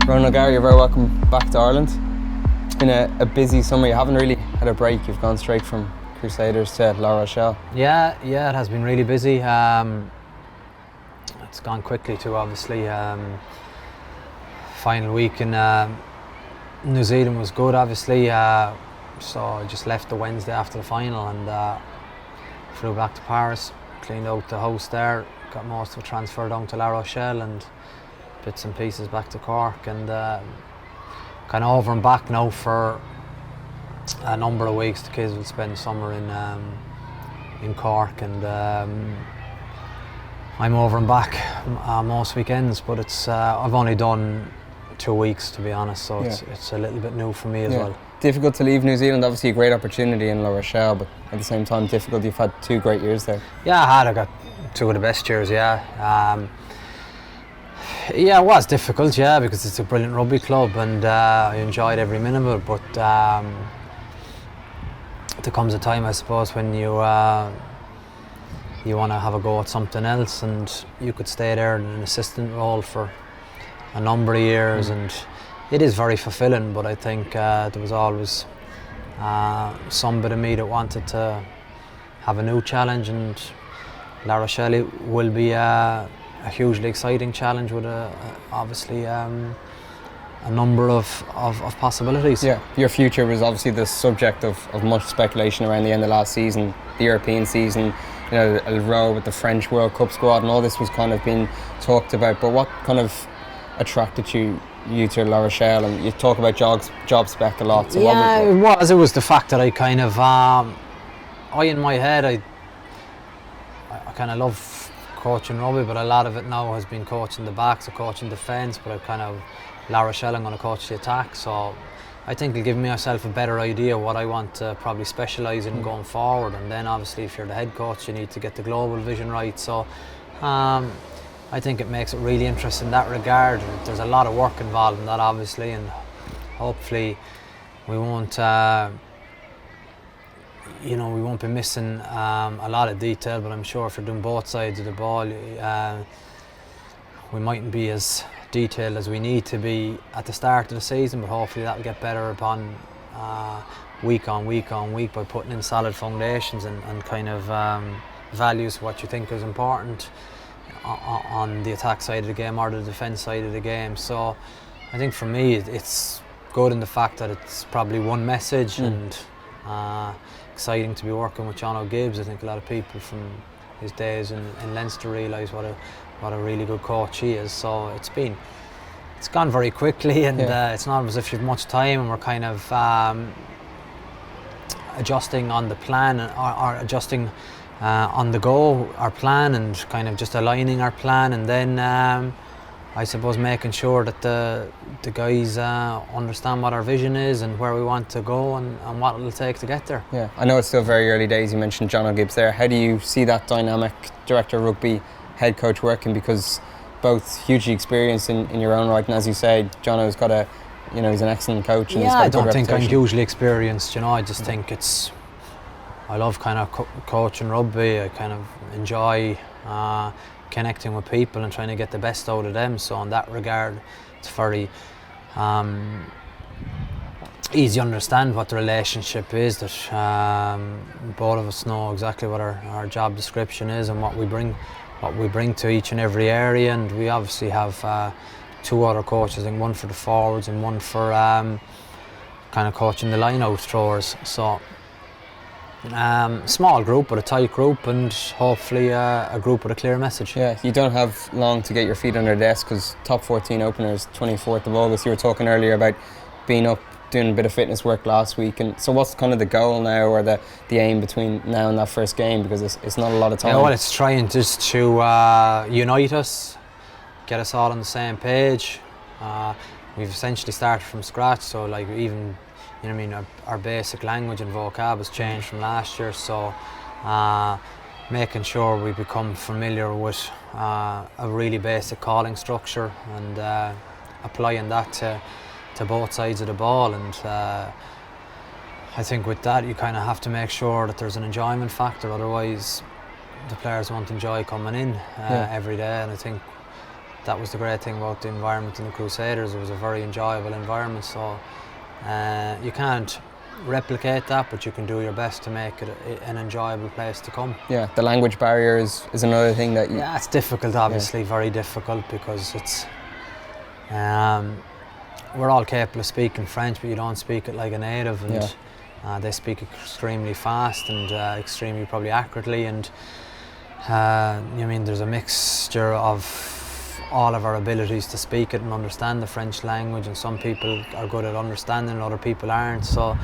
Ronan O'Gara, you're very welcome back to Ireland. It's been a busy summer. You haven't really had a break. You've gone straight from Crusaders to Rochelle. Yeah, it has been really busy. It's gone quickly too, obviously. Final week in New Zealand was good, obviously. So I just left the Wednesday after the final and flew back to Paris, cleaned out the house there, got most of it transferred down to La Rochelle and bits and pieces back to Cork, and kind of over and back now for a number of weeks. The kids will spend summer in Cork, and I'm over and back most weekends, but it's I've only done 2 weeks, to be honest, so it's a little bit new for me as well. Difficult to leave New Zealand, obviously a great opportunity in La Rochelle, but at the same time difficult. You've had 2 great years there. Yeah, I got 2 of the best years, Yeah, it was difficult, because it's a brilliant rugby club and I enjoyed every minute of it, but there comes a time, I suppose, when you want to have a go at something else, and you could stay there in an assistant role for a number of years, and it is very fulfilling, but I think there was always some bit of me that wanted to have a new challenge, and La Rochelle will be a hugely exciting challenge with obviously a number of possibilities. Yeah, your future was obviously the subject of much speculation around the end of last season, the European season, a row with the French World Cup squad, and all this was kind of being talked about. But what kind of attracted you to La Rochelle? And you talk about job spec a lot. So it was the fact that I kind of in my head I kind of love coaching rugby, but a lot of it now has been coaching the backs or coaching defence, but La Rochelle I'm going to coach the attack, so I think it'll give myself a better idea what I want to probably specialise in going forward. And then obviously if you're the head coach you need to get the global vision right, so I think it makes it really interesting in that regard. There's a lot of work involved in that, obviously, and hopefully we won't we won't be missing a lot of detail, but I'm sure if you're doing both sides of the ball, we mightn't be as detailed as we need to be at the start of the season, but hopefully that'll get better upon week on week by putting in solid foundations and kind of values what you think is important on the attack side of the game or the defence side of the game. So I think for me it's good in the fact that it's probably one message, and exciting to be working with John O'Gibbs. I think a lot of people from his days in Leinster realise what a really good coach he is. So it's gone very quickly, and it's not as if you've much time, and we're kind of adjusting on the plan or adjusting on the go our plan, and kind of just aligning our plan, and then I suppose making sure that the guys understand what our vision is and where we want to go and what it'll take to get there. Yeah, I know it's still very early days. You mentioned John O'Gibbs there. How do you see that dynamic, director of rugby, head coach working? Because both hugely experienced in your own right, and as you say, John has got he's an excellent coach. And he's got I don't think I'm hugely experienced. I just think I love kind of coaching rugby. I kind of enjoy connecting with people and trying to get the best out of them, so in that regard it's very easy to understand what the relationship is, that both of us know exactly what our job description is and what we bring to each and every area. And we obviously have 2 other coaches, I think one for the forwards and one for kind of coaching the line out throwers, so small group but a tight group, and hopefully a group with a clear message. Yeah, you don't have long to get your feet under the desk because top 14 openers 24th of August. You were talking earlier about being up doing a bit of fitness work last week, and so what's kind of the goal now, or the aim between now and that first game, because it's not a lot of time? It's trying just to unite us, get us all on the same page. We've essentially started from scratch, so like even our basic language and vocab has changed from last year, so making sure we become familiar with a really basic calling structure and applying that to both sides of the ball. And I think with that you kind of have to make sure that there's an enjoyment factor, otherwise the players won't enjoy coming in every day. And I think that was the great thing about the environment in the Crusaders. It was a very enjoyable environment, so you can't replicate that, but you can do your best to make it an enjoyable place to come. Yeah, the language barrier is another thing that you... Yeah, it's difficult, obviously, very difficult, because it's we're all capable of speaking French, but you don't speak it like a native, and they speak extremely fast and extremely probably accurately, and there's a mixture of all of our abilities to speak it and understand the French language, and some people are good at understanding and other people aren't, so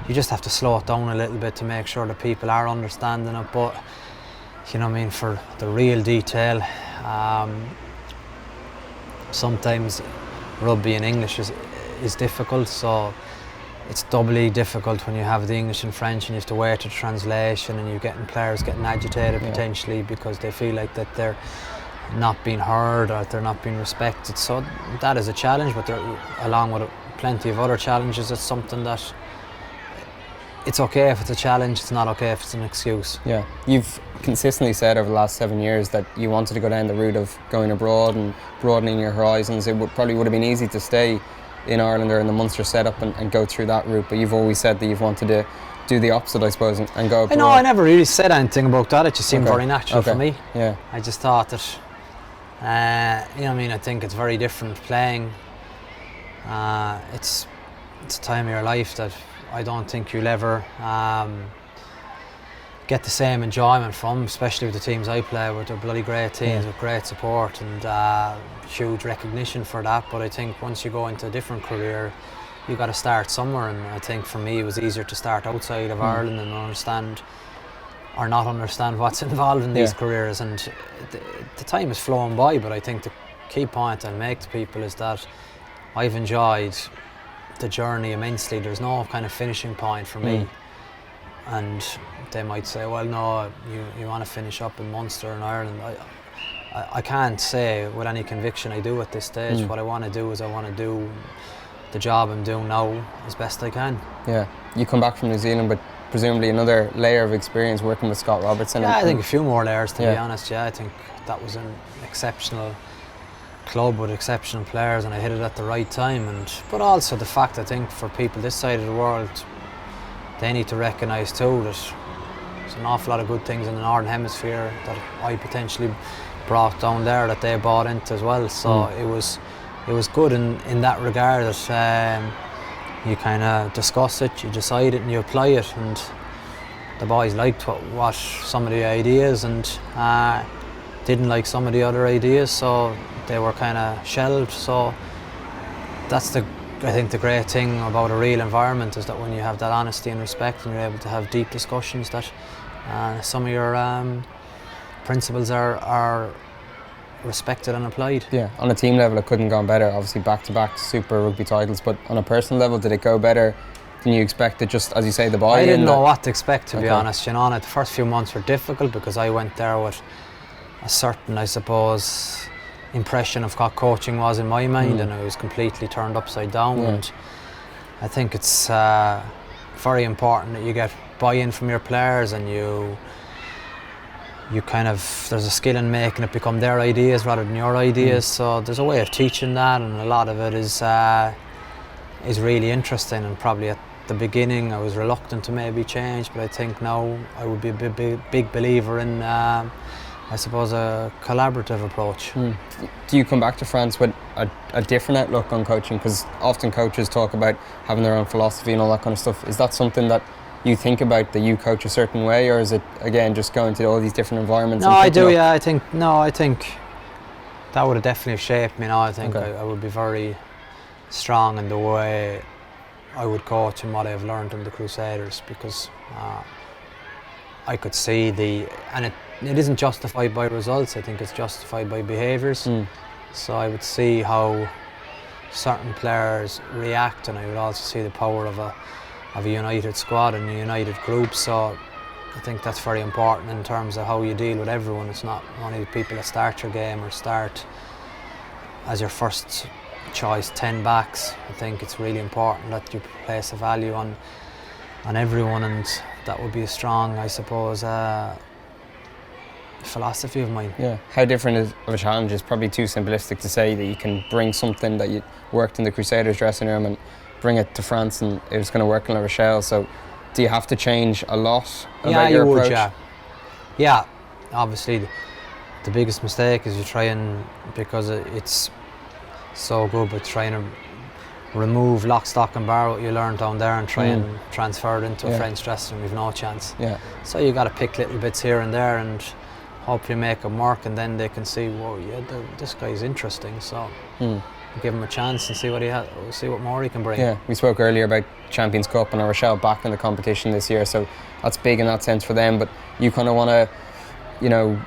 you just have to slow it down a little bit to make sure that people are understanding it. But for the real detail, sometimes rugby in English is difficult, so it's doubly difficult when you have the English and French and you have to wait for translation, and you're getting players getting agitated potentially because they feel like that they're not being heard or they're not being respected. So that is a challenge, but along with plenty of other challenges, it's something that it's okay if it's a challenge, it's not okay if it's an excuse. Yeah, you've consistently said over the last 7 years that you wanted to go down the route of going abroad and broadening your horizons. It probably would have been easy to stay in Ireland or in the Munster setup and go through that route, but you've always said that you've wanted to do the opposite, I suppose, and go abroad. No, I never really said anything about that. It just seemed very natural for me. Yeah. I just thought that, I think it's very different playing. It's a time of your life that I don't think you'll ever get the same enjoyment from, especially with the teams I play with. They're bloody great teams with great support and huge recognition for that. But I think once you go into a different career, you got to start somewhere, and I think for me it was easier to start outside of Ireland and understand or not understand what's involved in these careers. And the time has flown by, but I think the key point I'll make to people is that I've enjoyed the journey immensely. There's no kind of finishing point for me. And they might say, well, no, you want to finish up in Munster in Ireland. I can't say with any conviction I do at this stage. What I want to do is I want to do the job I'm doing now as best I can. Yeah, you come back from New Zealand with presumably another layer of experience working with Scott Robertson. Yeah, I think a few more layers, to be honest. Yeah, I think that was an exceptional club with exceptional players, and I hit it at the right time. But also the fact, I think, for people this side of the world, they need to recognise too that there's an awful lot of good things in the Northern Hemisphere that I potentially brought down there that they bought into as well. So it was good in that regard that you kind of discuss it, you decide it and you apply it, and the boys liked what some of the ideas and didn't like some of the other ideas, so they were kind of shelved. So that's I think the great thing about a real environment is that when you have that honesty and respect and you're able to have deep discussions, that some of your principles are respected and applied. Yeah, on a team level it couldn't have gone better, obviously back-to-back Super Rugby titles, but on a personal level, did it go better than you expected? Just as you say, the buy-in? I didn't know what to expect, to be honest. The first few months were difficult because I went there with a certain, I suppose, impression of what coaching was in my mind, and it was completely turned upside down. And I think it's very important that you get buy-in from your players, and you kind of, there's a skill in making it become their ideas rather than your ideas. So there's a way of teaching that, and a lot of it is really interesting. And probably at the beginning I was reluctant to maybe change, but I think now I would be a big believer in I suppose a collaborative approach. Do you come back to France with a different outlook on coaching? Because often coaches talk about having their own philosophy and all that kind of stuff. Is that something that you think about, that you coach a certain way, or is it again just going to all these different environments? No, I do. Yeah, I think that would have definitely shaped me. Now I think I would be very strong in the way I would coach and what I've learned in the Crusaders, because I could see and it isn't justified by results. I think it's justified by behaviours. So I would see how certain players react, and I would also see the power of a united squad and a united group. So I think that's very important in terms of how you deal with everyone. It's not only the people that start your game or start as your first choice 10 backs. I think it's really important that you place a value on everyone, and that would be a strong, I suppose, philosophy of mine. Yeah. How different of a challenge is probably too simplistic to say that you can bring something that you worked in the Crusaders dressing room and bring it to France and it was going to work in La Rochelle. So do you have to change a lot about your approach? Yeah, obviously the biggest mistake is you try and, because it's so good, but trying to remove lock, stock and barrel what you learned down there and try and transfer it into a French dressing room. You've no chance. Yeah. So you got to pick little bits here and there and hopefully make them work, and then they can see, whoa, yeah, this guy's interesting. So give him a chance and see what see what more he can bring. Yeah, we spoke earlier about Champions Cup and Rochelle back in the competition this year, so that's big in that sense for them. But you kind of want to, you know,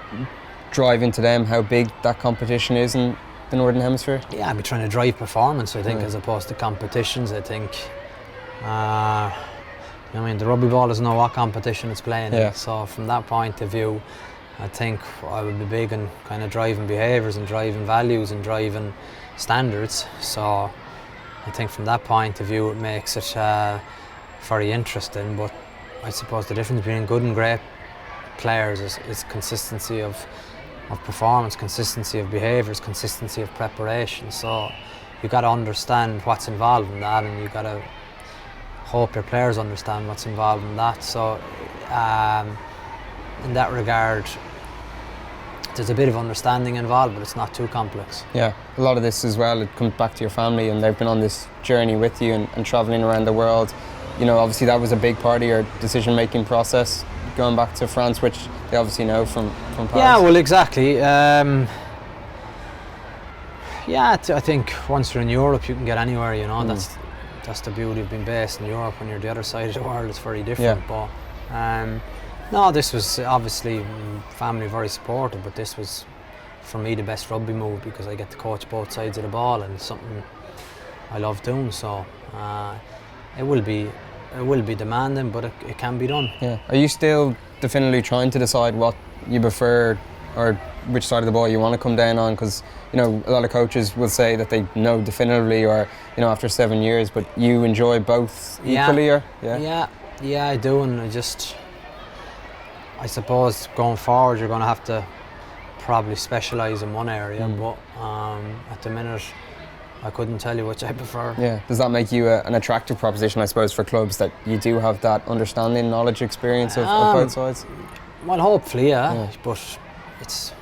drive into them how big that competition is in the Northern Hemisphere? Yeah, I'd be trying to drive performance, I think, as opposed to competitions. I think, I mean, the rugby ball doesn't know what competition it's playing in. So from that point of view, I think I would be big on kind of driving behaviours and driving values and driving standards. So I think from that point of view it makes it very interesting. But I suppose the difference between good and great players is consistency of performance, consistency of behaviours, consistency of preparation. So you got to understand what's involved in that, and you got to hope your players understand what's involved in that. So in that regard, there's a bit of understanding involved, but it's not too complex. Yeah, a lot of this as well, it comes back to your family, and they've been on this journey with you and travelling around the world. You know, obviously that was a big part of your decision-making process, going back to France, which they obviously know from Paris. Yeah, well, exactly. I think once you're in Europe, you can get anywhere. You know, that's the beauty of being based in Europe. When you're the other side of the world, it's very different. Yeah. But no, this was obviously family very supportive, but this was for me the best rugby move because I get to coach both sides of the ball, and it's something I love doing. So it will be demanding, but it can be done. Yeah. Are you still definitively trying to decide what you prefer or which side of the ball you want to come down on? Because, you know, a lot of coaches will say that they know definitively, or, you know, after 7 years, but you enjoy both equally? Or Yeah, I do, and I suppose going forward you're going to have to probably specialise in one area, but at the minute I couldn't tell you which I prefer. Yeah. Does that make you an attractive proposition, I suppose, for clubs that you do have that understanding, knowledge, experience of both sides? Well, hopefully, yeah. But it's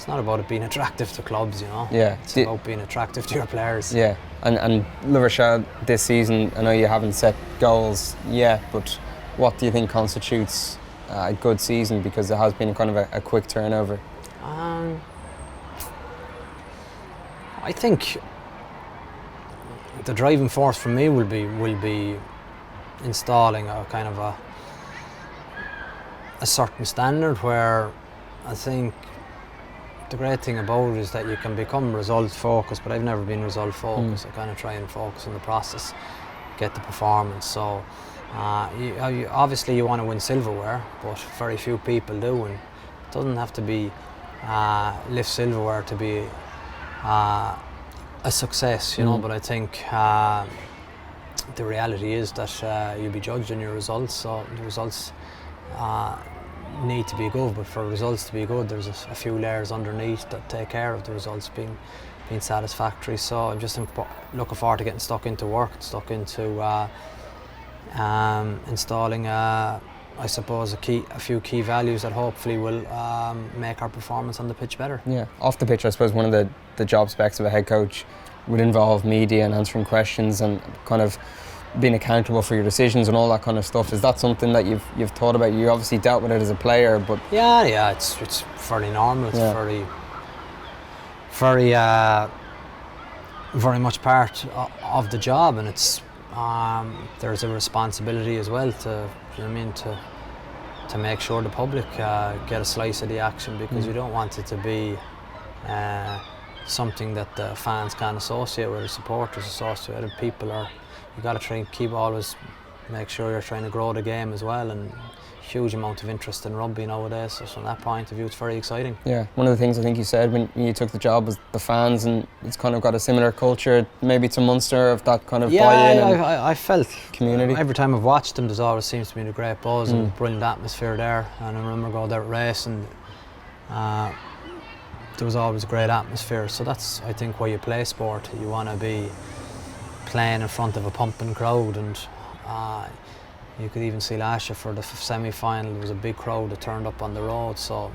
not about it being attractive to clubs, you know. Yeah. It's about being attractive to your players. Yeah. And La Rochelle this season, I know you haven't set goals yet, but what do you think constitutes a good season? Because it has been kind of a quick turnover. I think the driving force for me will be installing a kind of a certain standard, where I think the great thing about it is that you can become result focused, but I've never been result focused. I kind of try and focus on the process, get the performance. So obviously you want to win silverware, but very few people do, and it doesn't have to be lift silverware to be a success, you know. But I think the reality is that you'll be judged on your results, so the results need to be good, but for results to be good there's a few layers underneath that take care of the results being satisfactory. So I'm just looking forward to getting stuck into work, stuck into installing I suppose a few key values that hopefully will make our performance on the pitch better. Yeah, off the pitch I suppose one of the job specs of a head coach would involve media and answering questions and kind of being accountable for your decisions and all that kind of stuff. Is that something that you've thought about? You obviously dealt with it as a player, but it's fairly normal. It's very much part of the job, and it's there's a responsibility as well to, you know what I mean, to make sure the public get a slice of the action, because you don't want it to be something that the fans can't associate with, or supporters associate with. People are, you got to try and always make sure you're trying to grow the game as well, and huge amount of interest in rugby nowadays, so from that point of view it's very exciting. Yeah, one of the things I think you said when you took the job was the fans, and it's kind of got a similar culture maybe to Munster, of that kind of buy-in and I felt community. Every time I've watched them there's always seems to be a great buzz and brilliant atmosphere there, and I remember going there at race and there was always a great atmosphere. So that's, I think, why you play sport. You want to be playing in front of a pumping crowd, and you could even see last year for the semi-final there was a big crowd that turned up on the road. So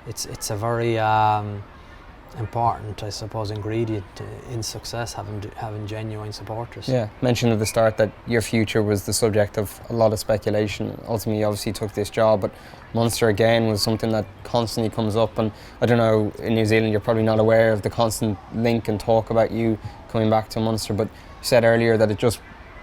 it's a very important, I suppose, ingredient in success, having genuine supporters. Yeah, mentioned at the start that your future was the subject of a lot of speculation. Ultimately, you obviously took this job, but Munster again was something that constantly comes up. And I don't know, in New Zealand, you're probably not aware of the constant link and talk about you coming back to Munster. But you said earlier that it just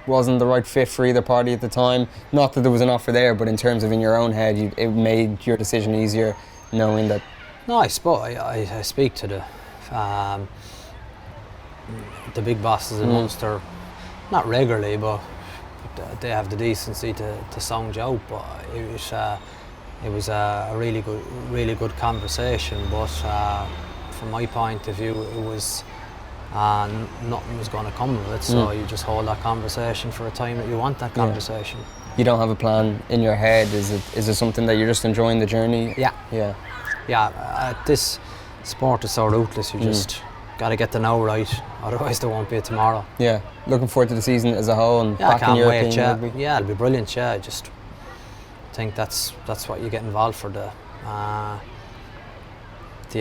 wasn't the right fit for either party at the time. Not that there was an offer there, but in terms of in your own head, it made your decision easier, knowing that. No, I speak to the big bosses in Munster, not regularly, but they have the decency to sound you out. But it was a really good conversation. But from my point of view, it was nothing was going to come of it. So you just hold that conversation for a time that you want that conversation. You don't have a plan in your head. Is it something that you're just enjoying the journey? Yeah. This sport is so ruthless. You just got to get the now right, otherwise there won't be a tomorrow. Yeah, looking forward to the season as a whole and I back can't in European wait. rugby. Yeah, it'll be brilliant. Yeah, I just think that's what you get involved for, the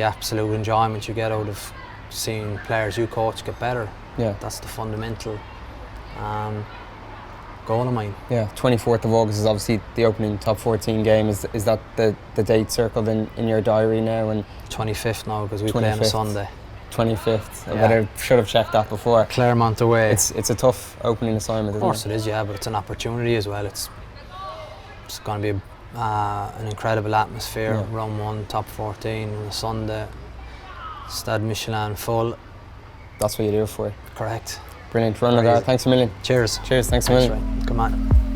absolute enjoyment you get out of seeing players you coach get better. Yeah, that's the fundamental goal of mine. Yeah, 24th of August is obviously the opening top 14 game. Is that the date circled in your diary now? And 25th now, because we play on a Sunday. 25th. I should have checked that before. Claremont away. It's a tough opening assignment, isn't it? Of course it is, yeah, but it's an opportunity as well. It's going to be an incredible atmosphere. Round 1, top 14 on a Sunday. Stade Michelin full. That's what you do it for. Correct. Brilliant. Ronan O'Gara, thanks a million. Cheers. Cheers, thanks a million. Right. Come on.